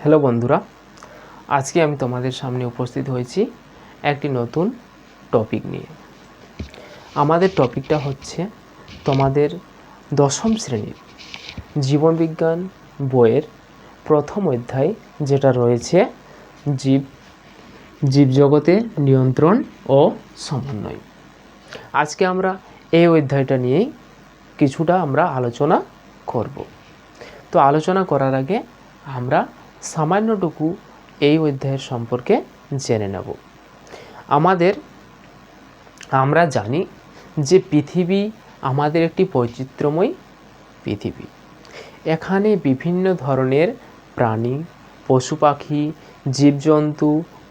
Hello বন্ধুরা, আজকে আমি তোমাদের সামনে উপস্থিত হয়েছি একটি নতুন টপিক নিয়ে। আমাদের টপিকটা হচ্ছে তোমাদের দশম শ্রেণীর জীবনবিজ্ঞান বইয়ের প্রথম অধ্যায়, যেটা রয়েছে জীবজগতের নিয়ন্ত্রণ ও সমন্বয়। আজকে আমরা এই অধ্যায়টা নিয়েই কিছুটা আমরা আলোচনা করব। তো আলোচনা করার আগে আমরা সামান্যটুকু এই অধ্যায়ের সম্পর্কে জেনে নেব। আমরা জানি যে পৃথিবী আমাদের একটি বৈচিত্র্যময় পৃথিবী। এখানে বিভিন্ন ধরনের প্রাণী, পশু পাখি, জীবজন্তু,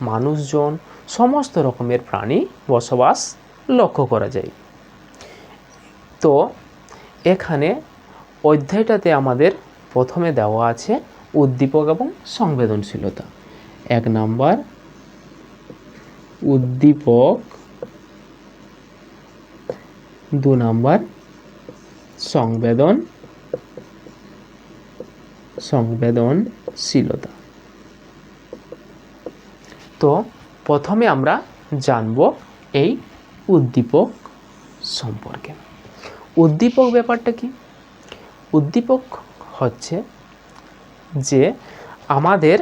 মানুষজন, সমস্ত রকমের প্রাণী বসবাস লক্ষ্য করা যায়। তো এখানে অধ্যায়টাতে আমাদের প্রথমে দেওয়া আছে উদ্দীপক এবং সংবেদনশীলতা। 1 নাম্বার উদ্দীপক, 2 নাম্বার সংবেদনশীলতা। তো প্রথমে আমরা জানব এই উদ্দীপক সম্পর্কে। উদ্দীপক ব্যাপারটা কি? উদ্দীপক হচ্ছে যে আমাদের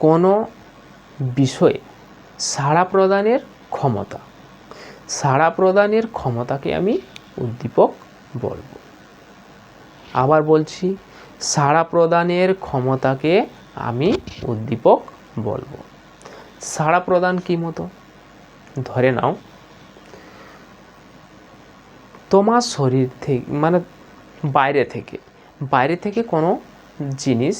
কোনো বিষয়ে সাড়া প্রদানের ক্ষমতাকে আমি উদ্দীপক বলবো। আবার বলছি, সাড়া প্রদানের ক্ষমতাকে আমি উদ্দীপক বলবো। সাড়া প্রদান কি মতো? ধরে নাও তোমার শরীর থেকে, মানে বাইরে থেকে কোনো জিনিস,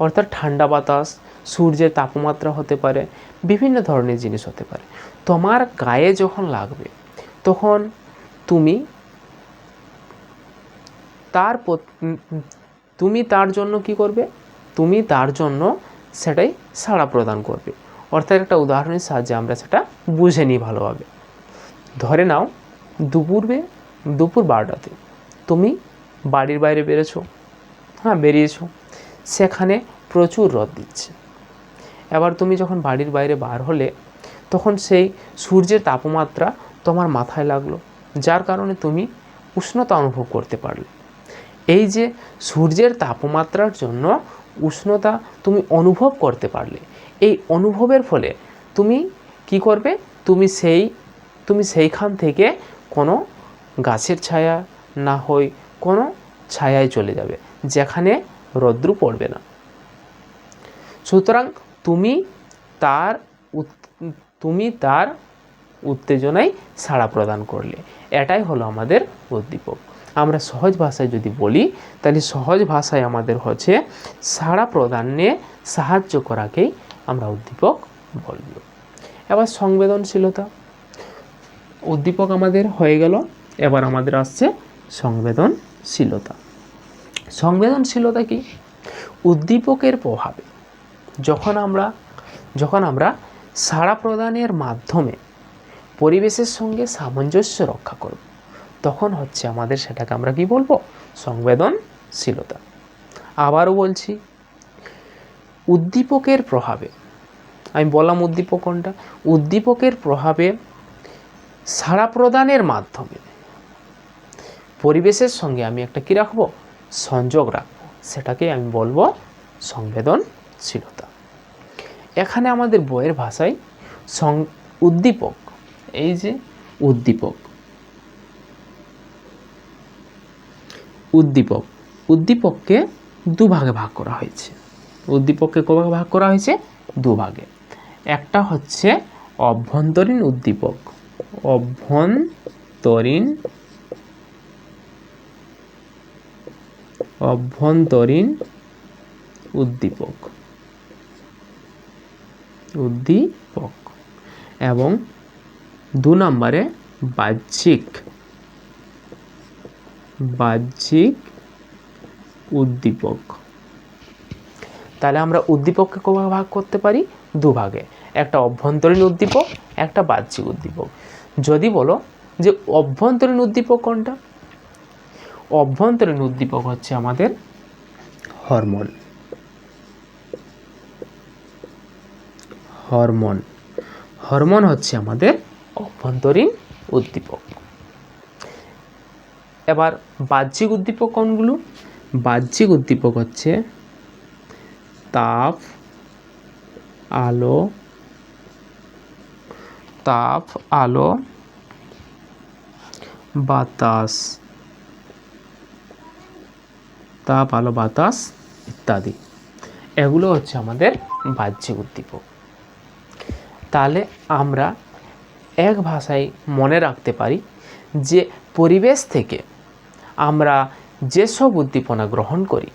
অর্থাৎ ঠান্ডা বাতাস, সূর্যের তাপমাত্রা হতে পারে, বিভিন্ন ধরনের জিনিস হতে পারে, তোমার গায়ে যখন লাগবে তখন তুমি তার জন্য কি করবে? তুমি তার জন্য সেটাই সাড়া প্রদান করবে। অর্থাৎ একটা উদাহরণের সাহায্যে আমরা সেটা বুঝে নিই ভালোভাবে। ধরে নাও দুপুর 12টাতে তুমি বাড়ির বাইরে বেরিয়েছো, সেখানে প্রচুর রোদ দিচ্ছে। এবার তুমি যখন বাড়ির বাইরে বার হলে, তখন সেই সূর্যের তাপমাত্রা তোমার মাথায় লাগলো, যার কারণে তুমি উষ্ণতা অনুভব করতে পারলে। এই যে সূর্যের তাপমাত্রার জন্য উষ্ণতা তুমি অনুভব করতে পারলে, এই অনুভবের ফলে তুমি কি করবে? তুমি সেইখান থেকে কোনো গাছের ছায়া না হয় কোনো ছায়ায় চলে যাবে, যেখানে রৌদ্র পড়বে না। সুতরাং তুমি তার উত্তেজনায় সাড়া প্রদান করলে। এটাই হলো আমাদের উদ্দীপক। আমরা সহজ ভাষায় যদি বলি, তাহলে সহজ ভাষায় আমাদের হচ্ছে সাড়া প্রদানে সাহায্য করাকেই আমরা উদ্দীপক বলব। এবার সংবেদনশীলতা। উদ্দীপক আমাদের হয়ে গেল, এবার আমাদের আসছে সংবেদনশীলতা। সংবেদনশীলতা কি? উদ্দীপকের প্রভাবে যখন আমরা সাড়া প্রদানের মাধ্যমে পরিবেশের সঙ্গে সামঞ্জস্য রক্ষা করব, তখন হচ্ছে আমাদের সেটাকে আমরা কি বলবো? সংবেদনশীলতা। আবারও বলছি, উদ্দীপকের প্রভাবে, আমি বললাম উদ্দীপক কোনটা? উদ্দীপকের প্রভাবে সাড়া প্রদানের মাধ্যমে পরিবেশের সঙ্গে আমি একটা কি রাখবো? সংযোগ রাখবো, সেটাকে আমি বলবো সংবেদনশীলতা। এখানে আমাদের বইয়ের ভাষায় উদ্দীপক, এই যে উদ্দীপককে দুভাগে ভাগ করা হয়েছে। উদ্দীপককে কভাবে ভাগ করা হয়েছে? দুভাগে। একটা হচ্ছে অভ্যন্তরীণ উদ্দীপক, অভ্যন্তরীণ উদ্দীপক এবং 2 নম্বরে বাহ্যিক উদ্দীপক। তাহলে আমরা উদ্দীপককে কভাবে ভাগ করতে পারি? দুভাগে। একটা অভ্যন্তরীণ উদ্দীপক, একটা বাহ্যিক উদ্দীপক। যদি বলো যে অভ্যন্তরীণ উদ্দীপক কোনটা? অভ্যন্তরীণ উদ্দীপক হচ্ছে আমাদের হরমোন। হরমোন হরমোন হচ্ছে আমাদের অভ্যন্তরীণ উদ্দীপক। এবার বাহ্যিক উদ্দীপক কোনগুলো? বাহ্যিক উদ্দীপক হচ্ছে তাপ, আলো, বাতাস, ইত্যাদি। এগুলো হচ্ছে আমাদের বাহ্যিক উদ্দীপক। তাহলে আমরা এক ভাষায় মনে রাখতে পারি যে পরিবেশ থেকে আমরা যেসব উদ্দীপনা গ্রহণ করি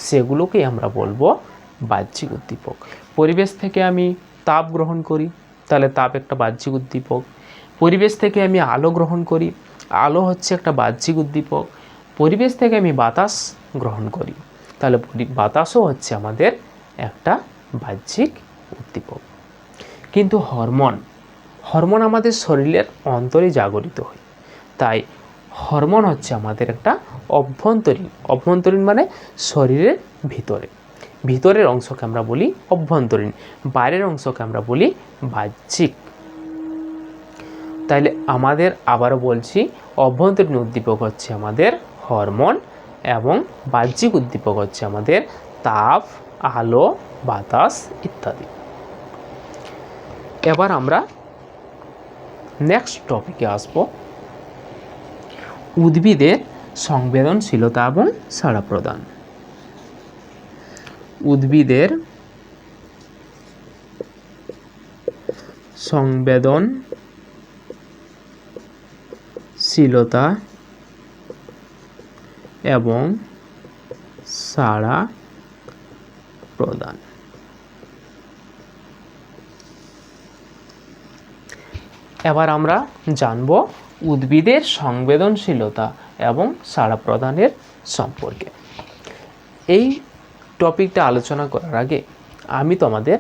সেগুলোকে আমরা বলবো বাহ্যিক উদ্দীপক। পরিবেশ থেকে আমি তাপ গ্রহণ করি, তাহলে তাপ একটা বাহ্যিক উদ্দীপক। পরিবেশ থেকে আমি আলো গ্রহণ করি, আলো হচ্ছে একটা বাহ্যিক উদ্দীপক। পরিবেশ থেকে আমি বাতাস গ্রহণ করি, তাহলে বাতাসও হচ্ছে আমাদের একটা বাহ্যিক উদ্দীপক। কিন্তু হরমোন আমাদের শরীরের অন্তরে জাগরিত হয়, তাই হরমোন হচ্ছে আমাদের একটা অভ্যন্তরীণ মানে শরীরের ভিতরের অংশকে আমরা বলি অভ্যন্তরীণ, বাইরের অংশকে আমরা বলি বাহ্যিক। তাইলে আমাদের আবারও বলছি, অভ্যন্তরীণ উদ্দীপক হচ্ছে আমাদের হরমোন এবং বাহ্যিক উদ্দীপক হচ্ছে আমাদের তাপ, আলো, বাতাস ইত্যাদি। এবার আমরা নেক্সট টপিকে আসব, উদ্ভিদের সংবেদনশীলতা এবং সাড়া প্রদান। উদ্ভিদের সংবেদনশীলতা এবং সাড়া প্রদান। এবার আমরা জানব উদ্ভিদের সংবেদনশীলতা এবং সাড়া প্রদানের সম্পর্কে। এই টপিকটা আলোচনা করার আগে আমি তোমাদের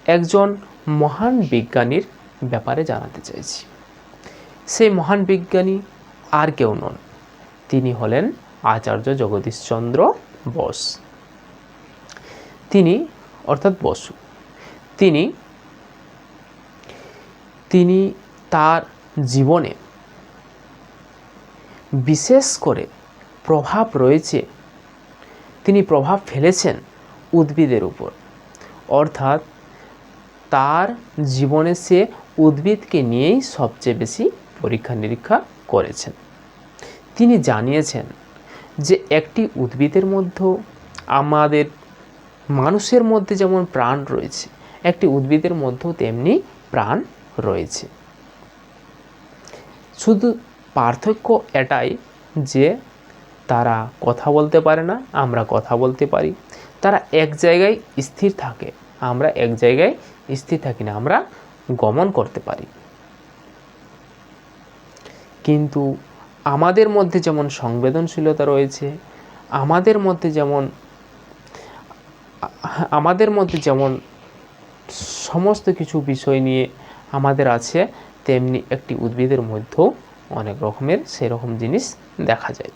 একজন মহান বিজ্ঞানীর ব্যাপারে জানাতে চাইছি। সেই মহান বিজ্ঞানী আর কেউ নন, তিনি হলেন আচার্য জগদীশচন্দ্র বোস। তিনি অর্থাৎ বসু, তিনি তার জীবনে বিশেষ করে তিনি প্রভাব ফেলেছেন উদ্ভিদের উপর, অর্থাৎ তার জীবনে সে উদ্ভিদকে নিয়েই সবচেয়ে বেশি পরীক্ষা নিরীক্ষা করেছেন। তিনি জানিয়েছেন যে একটি উদ্ভিদের মধ্যে আমাদের মানুষের মধ্যে যেমন প্রাণ রয়েছে, একটি উদ্ভিদের মধ্যেও তেমনি প্রাণ রয়েছে। শুধু পার্থক্য এটাই যে তারা কথা বলতে পারে না, আমরা কথা বলতে পারি। তারা এক জায়গায় স্থির থাকে, আমরা এক জায়গায় স্থির থাকি না, আমরা গমন করতে পারি। কিন্তু আমাদের মধ্যে যেমন সংবেদনশীলতা রয়েছে, আমাদের মধ্যে যেমন সমস্ত কিছু বিষয় নিয়ে আমাদের আছে, তেমনি একটি উদ্ভিদের মধ্যেও অনেক রকমের সেরকম জিনিস দেখা যায়।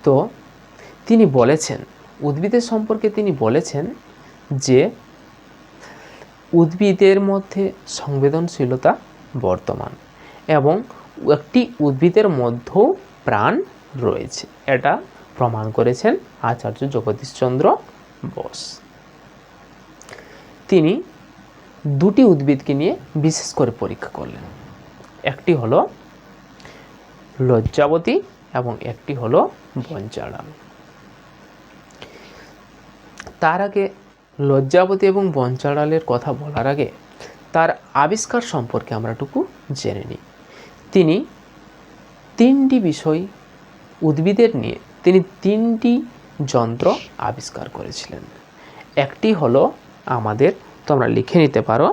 তো তিনি বলেছেন, উদ্ভিদের সম্পর্কে তিনি বলেছেন যে উদ্ভিদের মধ্যে সংবেদনশীলতা বর্তমান এবং একটি উদ্ভিদের মধ্যেও প্রাণ রয়েছে। এটা প্রমাণ করেছেন আচার্য জগদীশচন্দ্র বোস। তিনি দুটি উদ্ভিদকে নিয়ে বিশেষ করে পরীক্ষা করলেন, একটি হলো লজ্জাবতী এবং একটি হলো বনচাঁড়াল। তার আগে লজ্জাবতী এবং বনচাঁড়ালের কথা বলার আগে তার আবিষ্কার সম্পর্কে আমরা একটু জেনে নিই। তিনি তিনটি বিষয় উদ্ভিদের নিয়ে তিনি তিনটি যন্ত্র আবিষ্কার করেছিলেন। একটি হলো আমাদের, তোমরা লিখে নিতে পারো,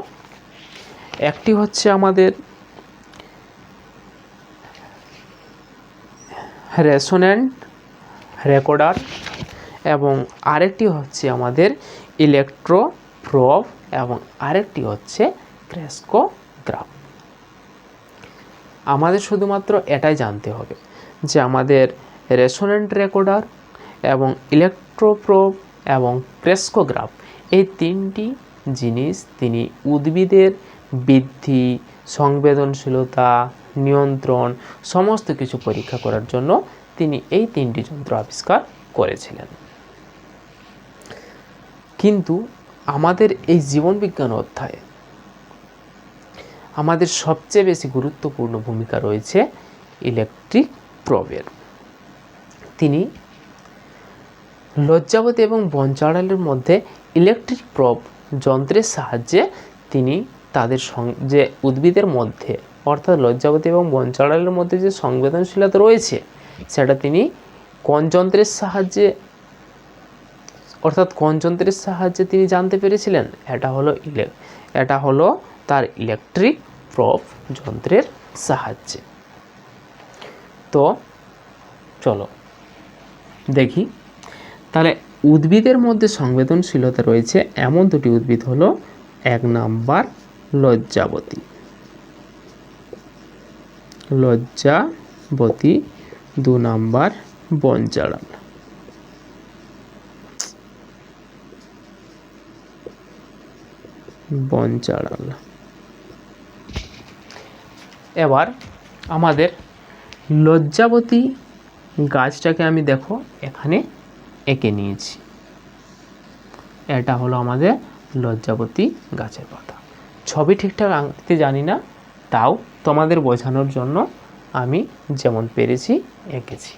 একটি হচ্ছে আমাদের রেসোন্যান্ট রেকর্ডার এবং আরেকটি হচ্ছে আমাদের ইলেকট্রোপ্রোব এবং আরেকটি হচ্ছে ক্রেস্কোগ্রাফ। আমাদের শুধুমাত্র এটাই জানতে হবে যে আমাদের রেসোনেন্ট রেকর্ডার এবং ইলেকট্রোপ্রোব এবং ক্রেস্কোগ্রাফ এই তিনটি জিনিস তিনি উদ্ভিদের বৃদ্ধি, সংবেদনশীলতা, নিয়ন্ত্রণ সমস্ত কিছু পরীক্ষা করার জন্য তিনি এই তিনটি যন্ত্র আবিষ্কার করেছিলেন। কিন্তু আমাদের এই জীবনবিজ্ঞান অধ্যায়ে আমাদের সবচেয়ে বেশি গুরুত্বপূর্ণ ভূমিকা রয়েছে ইলেকট্রিক প্রবের। তিনি লজ্জাবতী এবং বনচাঁড়ালের মধ্যে ইলেকট্রিক প্রব যন্ত্রের সাহায্যে তিনি তাদের যে উদ্ভিদের মধ্যে অর্থাৎ লজ্জাবতী এবং বনচাঁড়ালের মধ্যে যে সংবেদনশীলতা রয়েছে সেটা তিনি কোন যন্ত্রের সাহায্যে তিনি জানতে পেরেছিলেন? এটা হলো তার ইলেকট্রিক প্রব যন্ত্রের সাহায্যে। তো চলো দেখি তাহলে উদ্ভিদের মধ্যে সংবেদনশীলতা রয়েছে এমন দুটি উদ্ভিদ হলো, 1 নাম্বার লজ্জাবতী, 2 নাম্বার বনচাঁড়াল। এবার আমাদের লজ্জাবতী গাছটাকে আমি দেখো এখানে এঁকে নিয়েছি। এটা হলো আমাদের লজ্জাবতী গাছের পাতা। ছবি ঠিকঠাক আঁকতে জানি না, তাও তোমাদের বোঝানোর জন্য আমি যেমন পেরেছি এঁকেছি।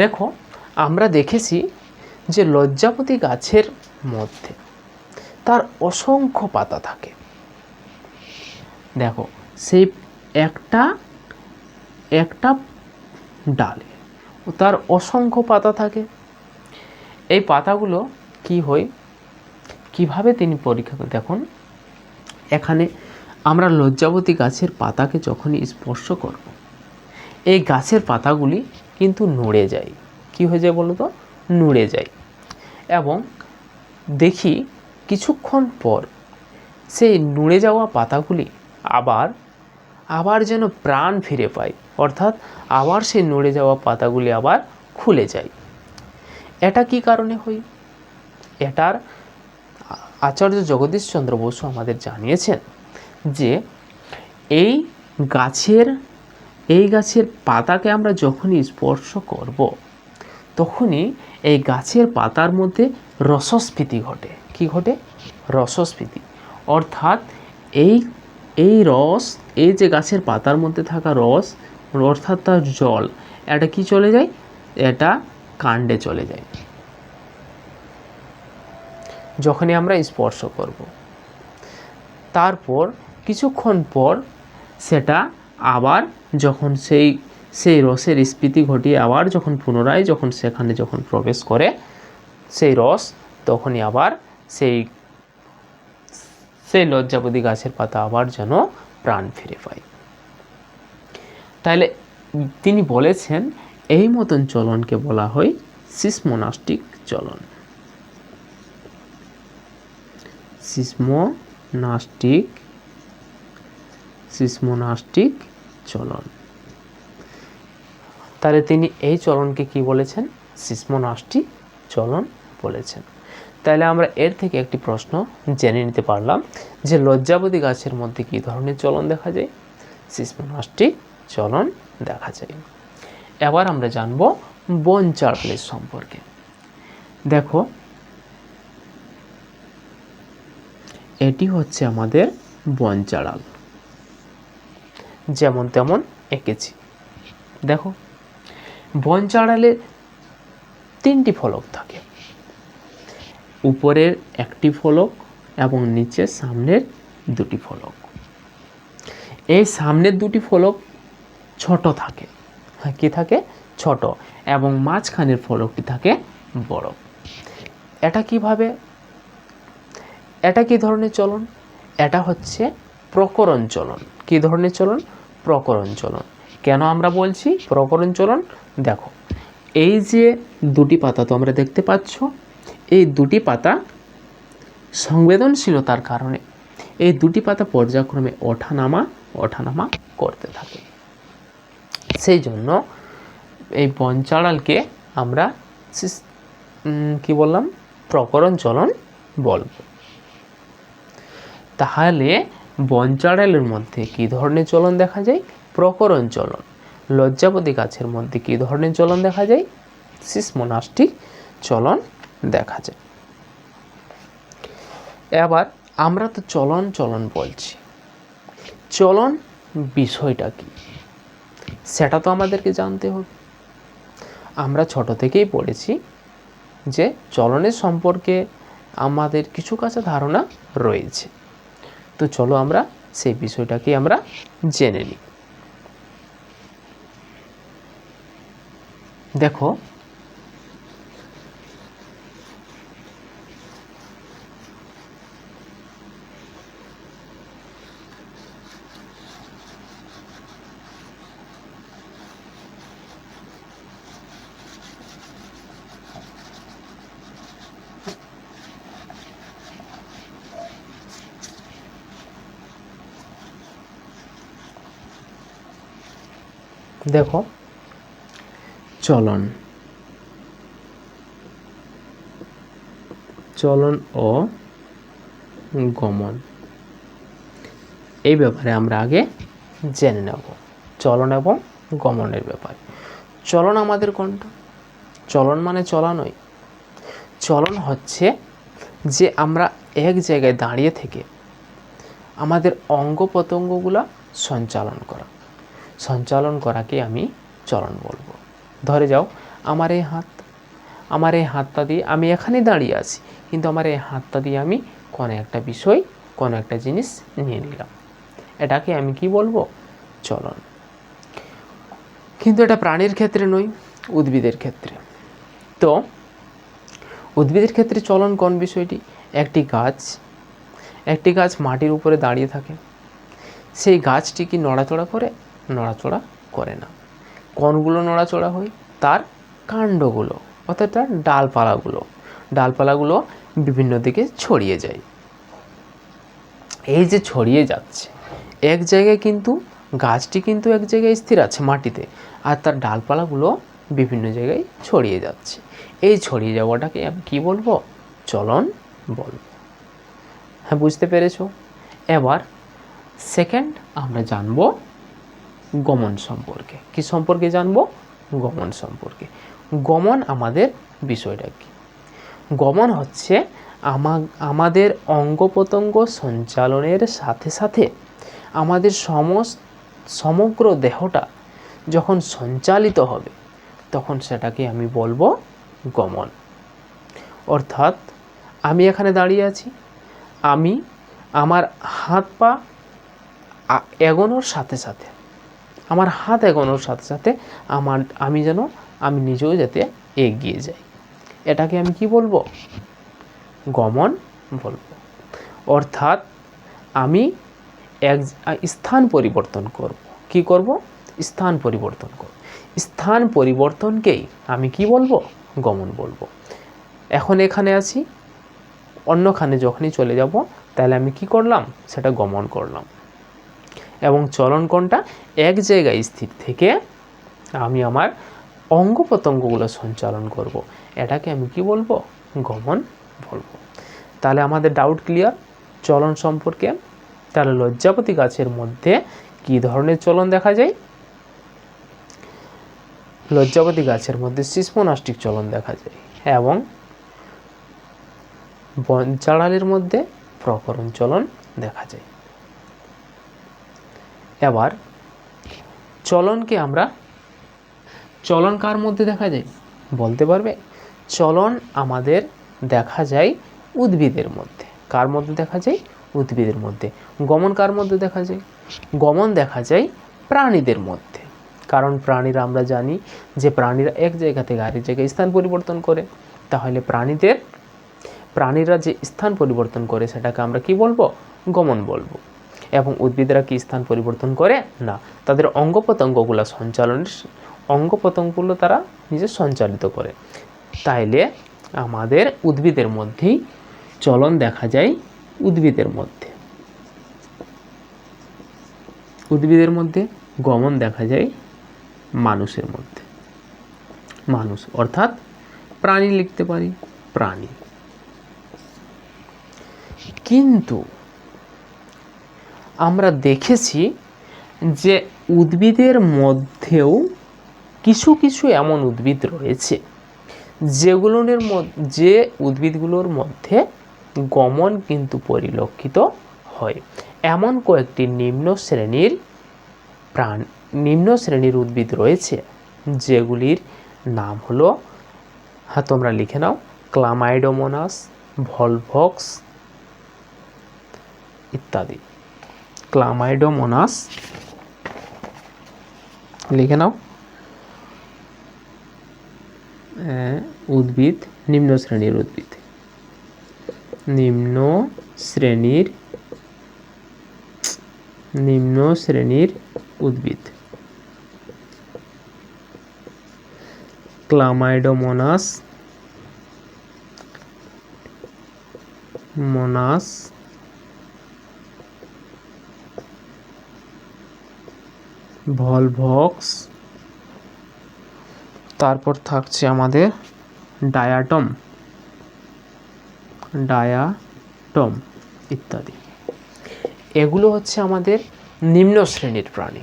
দেখো আমরা দেখেছি যে লজ্জাবতী গাছের মধ্যে তার অসংখ্য পাতা থাকে। দেখো সেই একটা ডালে তার অসংখ্য পাতা থাকে। এই পাতাগুলো কি হয়, কিভাবে তিনি পরীক্ষা করে? দেখুন এখানে আমরা লজ্জাবতী গাছের পাতাকে যখনই স্পর্শ করব, এই গাছের পাতাগুলি কিন্তু নড়ে যায়। কি হয়ে যায় বলো তো? নড়ে যায়। এবং দেখি কিছুক্ষণ পর সেই নড়ে যাওয়া পাতাগুলি আবার যেন প্রাণ ফিরে পায়, অর্থাৎ আবার সেই নড়ে যাওয়া পাতাগুলি আবার খুলে যায়। এটা কি কারণে হয়? এটার আচার্য জগদীশচন্দ্র বসু আমাদের জানিয়েছেন যে এই গাছের পাতাকে আমরা যখনই স্পর্শ করব তখনই এই গাছের পাতার মধ্যে রসস্ফীতি ঘটে। কি ঘটে? রসস্ফীতি। অর্থাৎ এই রস, এই যে গাছের পাতার মধ্যে থাকা রস অর্থাৎ তার জল, এটা কি চলে যায়? এটা কাণ্ডে চলে যায় যখনই আমরা স্পর্শ করব। তারপর কিছুক্ষণ পর সেটা আবার যখন সেই রসের স্ফীতি ঘটিয়ে আবার যখন পুনরায় সেখানে প্রবেশ করে সেই রস, তখনই আবার সেই লজ্জাবতী গাছের পাতা আবার যেন প্রাণ ফিরে পায়। তাহলে তিনি বলেছেন এই মতন চলনকে বলা হয় সিসমোনাস্টিক চলন। সিসমোনাস্টিক চলন। তাহলে তিনি এই চলনকে কি বলেছেন? সিসমোনাস্টিক চলন বলেছেন। তাহলে আমরা এর থেকে একটি প্রশ্ন জেনে নিতে পারলাম যে লজ্জাবতী গাছের মধ্যে কী ধরনের চলন দেখা যায়? সিসমোনাস্টিক চলন দেখা যায়। এবার আমরা জানব বনচাঁড়ালের সম্পর্কে। দেখো এটি হচ্ছে আমাদের বনচাঁড়াল, যেমন তেমন এঁকেছি। দেখো বনচাঁড়ালে 3টি ফলক থাকে, উপরের একটি ফলক এবং নিচের সামনের 2টি ফলক। এই সামনের 2টি ফলক ছোট থাকে। কি থাকে? ছোট। এবং মাঝখানের ফলকটি থাকে বড়। এটা কিভাবে? এটা কি ধরনের চলন? এটা হচ্ছে প্রকরণ চলন। কি ধরনের চলন? প্রকরণ চলন। কেন আমরা বলছি প্রকরণ চলন? দেখো এই যে 2টি পাতা তোমরা দেখতে পাচ্ছ, এই 2টি পাতা সংবেদনশীলতার কারণে এই 2টি পাতা পর্যায়ক্রমে ওঠানামা ওঠানামা করতে থাকে। সেই জন্য এই বনচাঁড়ালকে আমরা কি বললাম, প্রকরণ চলন বলবো। তাহলে বনচাঁড়ালের মধ্যে কি ধরনের চলন দেখা যায়? প্রকরণ চলন। লজ্জাপতি গাছের মধ্যে কি ধরনের চলন দেখা যায়? সিসমোনাস্টিক চলন দেখা যায়। এবার আমরা তো চলন চলন বলছি, চলন বিষয়টা কি সেটা তো আমাদেরকে জানতে হবে। আমরা ছোট থেকেই পড়েছি যে চলনের সম্পর্কে আমাদের কিছু কাছে ধারণা রয়েছে। তো চলো আমরা সেই বিষয়টাকে আমরা জেনে নিই। দেখো, দেখো চলন, চলন ও গমন, এই ব্যাপারে আমরা আগে জেনে নেব চলন এবং গমনের ব্যাপারে। চলন আমাদের কোনটা? চলন মানে চলা নয়। চলন হচ্ছে যে আমরা এক জায়গায় দাঁড়িয়ে থেকে আমাদের অঙ্গ প্রত্যঙ্গগুলো সঞ্চালন করাকে আমি চলন বলবো। ধরে যাও, আমার এই হাতটা দিয়ে আমি এখানে দাঁড়িয়ে আছি, কিন্তু আমার এই হাতটা দিয়ে আমি কোনো একটা বিষয়, কোনো একটা জিনিস নিয়ে নিলাম, এটাকে আমি কি বলবো? চলন। কিন্তু এটা প্রাণীর ক্ষেত্রে নয়, উদ্ভিদের ক্ষেত্রে। তো উদ্ভিদের ক্ষেত্রে চলন কোন বিষয়টি? একটি গাছ মাটির উপরে দাঁড়িয়ে থাকে, সেই গাছটি কি নড়াচড়া করে? নড়াচড়া করে না। কোনগুলো নড়াচড়া হয়? তার কাণ্ডগুলো, অর্থাৎ তার ডালপালাগুলো বিভিন্ন দিকে ছড়িয়ে যায়। এই যে ছড়িয়ে যাচ্ছে এক জায়গায়, কিন্তু গাছটি কিন্তু এক জায়গায় স্থির আছে মাটিতে, আর তার ডালপালাগুলো বিভিন্ন জায়গায় ছড়িয়ে যাচ্ছে। এই ছড়িয়ে যাওয়াটাকে আমি কী বলবো? চলন বলবো। হ্যাঁ, বুঝতে পেরেছো? এবার সেকেন্ড আমরা জানবো গমন সম্পর্কে। কি সম্পর্কে জানবো? গমন সম্পর্কে। গমন আমাদের বিষয়টা কি? গমন হচ্ছে আমাদের অঙ্গ প্রত্যঙ্গ সঞ্চালনের সাথে সাথে আমাদের সমগ্র দেহটা যখন সঞ্চালিত হবে, তখন সেটাকে আমি বলবো গমন। অর্থাৎ আমি এখানে দাঁড়িয়ে আছি, আমি আমার হাত পা এগোনোর সাথে সাথে, আমার হাত এগোনোর সাথে সাথে আমি নিজেও যাতে এগিয়ে যাই, এটাকে আমি কি বলবো? গমন বলবো। অর্থাৎ আমি এক স্থান পরিবর্তন করব। কি করব? স্থান পরিবর্তন করব। স্থান পরিবর্তনকেই আমি কি বলবো? গমন বলবো। এখন এখানে আছি, অন্যখানে যখনই চলে যাব, তাহলে আমি কি করলাম? সেটা গমন করলাম। এবং চলন কোনটা? এক জায়গায় স্থির থেকে আমি আমার অঙ্গ প্রত্যঙ্গগুলো সঞ্চালন করব, এটাকে আমি কি বলবো? গমন বলবো। তাহলে আমাদের ডাউট ক্লিয়ার চলন সম্পর্কে। তাহলে লজ্জাপতি গাছের মধ্যে কি ধরনের চলন দেখা যায়? লজ্জাপতি গাছের মধ্যে সিসমোনাস্টিক চলন দেখা যায়, এবং বনচাঁড়ালের মধ্যে প্রকরণ চলন দেখা যায়। এবার চলন কার মধ্যে দেখা যায় বলতে পারবে? চলন আমাদের দেখা যায় উদ্ভিদের মধ্যে। কার মধ্যে দেখা যায়? উদ্ভিদের মধ্যে। গমন কার মধ্যে দেখা যায়? গমন দেখা যায় প্রাণীদের মধ্যে। কারণ প্রাণীরা, আমরা জানি যে প্রাণীরা এক জায়গা থেকে আরেক জায়গায় স্থান পরিবর্তন করে। তাহলে প্রাণীরা যে স্থান পরিবর্তন করে, সেটাকে আমরা কি বলবো? গমন বলবো। এবং উদ্ভিদরা কি স্থান পরিবর্তন করে না, তাদের অঙ্গ প্রত্যঙ্গগুলো তারা নিজে সঞ্চালিত করে। তাইলে আমাদের উদ্ভিদের মধ্যেই চলন দেখা যায়, উদ্ভিদের মধ্যে। উদ্ভিদের মধ্যে গমন দেখা যায় মানুষের মধ্যে, মানুষ অর্থাৎ প্রাণী লিখতে পারি, প্রাণী। কিন্তু আমরা দেখেছি যে উদ্ভিদের মধ্যেও কিছু কিছু এমন উদ্ভিদ রয়েছে যে উদ্ভিদগুলোর মধ্যে গমন কিন্তু পরিলক্ষিত হয়। এমন কয়েকটি নিম্ন শ্রেণীর উদ্ভিদ রয়েছে যেগুলির নাম হলো, তোমরা লিখে নাও, ক্লামাইডোমোনাস, ভলভক্স ইত্যাদি। ক্লামাইডোমোনাস লিখে নাও, উদ্ভিদ, নিম্ন শ্রেণীর উদ্ভিদ, নিম্ন শ্রেণীর উদ্ভিদ, ক্লামাইডোমোনাস, ভলভক্স, তারপর থাকছে আমাদের ডায়াটম ইত্যাদি। এগুলো হচ্ছে আমাদের নিম্ন শ্রেণীর প্রাণী।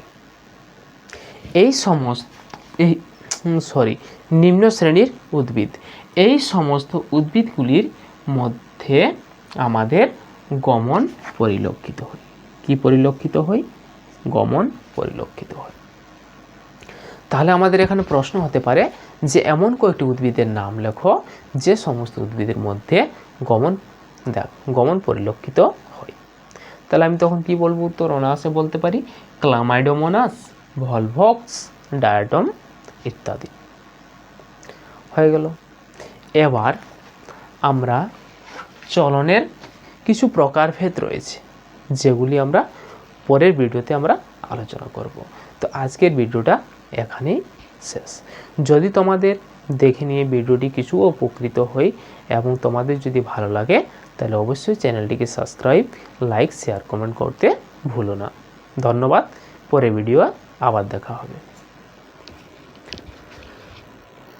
নিম্ন শ্রেণীর উদ্ভিদ। এই সমস্ত উদ্ভিদগুলির মধ্যে আমাদের গমন পরিলক্ষিত হয়। কি পরিলক্ষিত হয়? গমন পরিলক্ষিত হয়। তাহলে আমাদের এখানে প্রশ্ন হতে পারে যে এমন কয়েকটি উদ্ভিদের নাম লেখো যে সমস্ত উদ্ভিদের মধ্যে গমন পরিলক্ষিত হয়। তাহলে আমি তখন কি বলবো? উত্তর অনায়াসে বলতে পারি ক্লামাইডোমোনাস, ভলভক্স, ডায়াটম ইত্যাদি। হয়ে গেল। এবার আমরা চলনের কিছু প্রকারভেদ রয়েছে যেগুলি আমরা পরের ভিডিওতে আমরা আলোচনা করব। তো আজকের ভিডিওটা এখানেই শেষ। যদি তোমাদের দেখে নিয়ে ভিডিওটি কিছু উপকৃত হই এবং তোমাদের যদি ভালো লাগে তাহলে অবশ্যই চ্যানেলটিকে সাবস্ক্রাইব, লাইক, শেয়ার, কমেন্ট করতে ভুলো না। ধন্যবাদ। পরের ভিডিও আবার দেখা হবে।